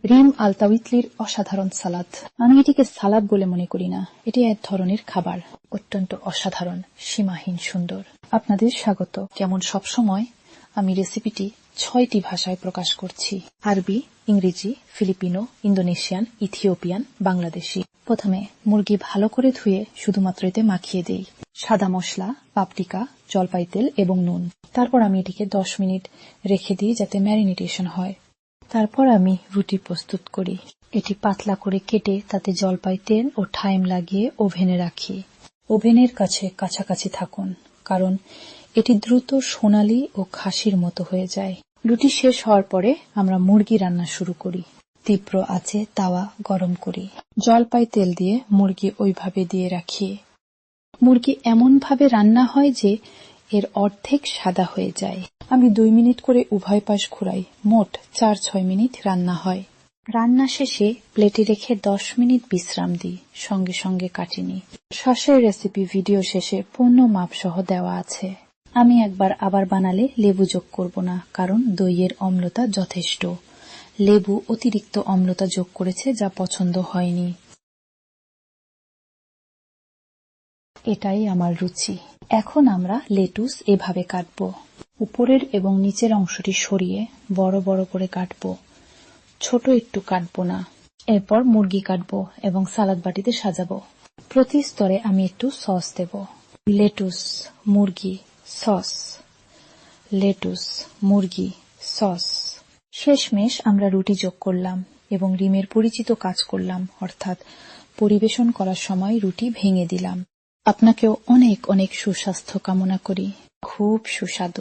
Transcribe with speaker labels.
Speaker 1: রিম আলতাউইতলির অসাধারণ সালাদ। আমি এটিকে সালাদ বলে মনে করি না, এটি এক ধরনের খাবার, অত্যন্ত অসাধারণ, সীমাহীন সুন্দর। আপনাদের স্বাগত। যেমন সবসময় আমি রেসিপিটি 6টি ভাষায় প্রকাশ করছি: আরবি, ইংরেজি, ফিলিপিনো, ইন্দোনেশিয়ান, ইথিওপিয়ান, বাংলাদেশি। প্রথমে মুরগি ভালো করে ধুয়ে শুধুমাত্র এতে মাখিয়ে দেই সাদা মশলা, পাপরিকা, জলপাই তেল এবং নুন। তারপর আমি এটিকে 10 মিনিট রেখে দিই যাতে ম্যারিনেশন হয়। তারপর আমি রুটি প্রস্তুত করি। এটি পাতলা করে কেটে তাতে জলপাই তেল ও থাইম লাগিয়ে ওভেনে রাখি। ওভেনের কাছাকাছি থাকুন, কারণ এটি দ্রুত সোনালী ও খাসির মতো হয়ে যায়। রুটি শেষ হওয়ার পরে আমরা মুরগি রান্না শুরু করি। তীব্র আঁচে তাওয়া গরম করি। জলপাই তেল দিয়ে মুরগি ওইভাবে দিয়ে রাখি। মুরগি এমন ভাবে রান্না হয় যে এর অর্ধেক সাদা হয়ে যায়। আমি 2 মিনিট করে উভয় পাশ ঘুরাই। মোট 4-6 মিনিট রান্না হয়। রান্না শেষে প্লেটে রেখে 10 মিনিট বিশ্রাম দিই, সঙ্গে সঙ্গে কাটিনি। সসের রেসিপি ভিডিও শেষে পূর্ণ মাপ সহ দেওয়া আছে। আমি একবার আবার বানালে লেবু যোগ করব না, কারণ দইয়ের অম্লতা যথেষ্ট। লেবু অতিরিক্ত অম্লতা যোগ করেছে, যা পছন্দ হয়নি। এটাই আমার রুচি। এখন আমরা লেটুস এভাবে কাটবো। উপরের এবং নিচের অংশটি সরিয়ে বড় বড় করে কাটবো, ছোট একটু কাটবো না। এরপর মুরগি কাটবো এবং সালাদ বাটিতে সাজাবো। প্রতি স্তরে আমি একটু সস দেব। লেটুস, মুরগি, সস, লেটুস, মুরগি, সস। শেষমেশ আমরা রুটি যোগ করলাম এবং রিমের পরিচিত কাজ করলাম, অর্থাৎ পরিবেশন করার সময় রুটি ভেঙে দিলাম। আপনাকেও অনেক অনেক সুস্বাস্থ্য কামনা করি। খুব সুস্বাদু।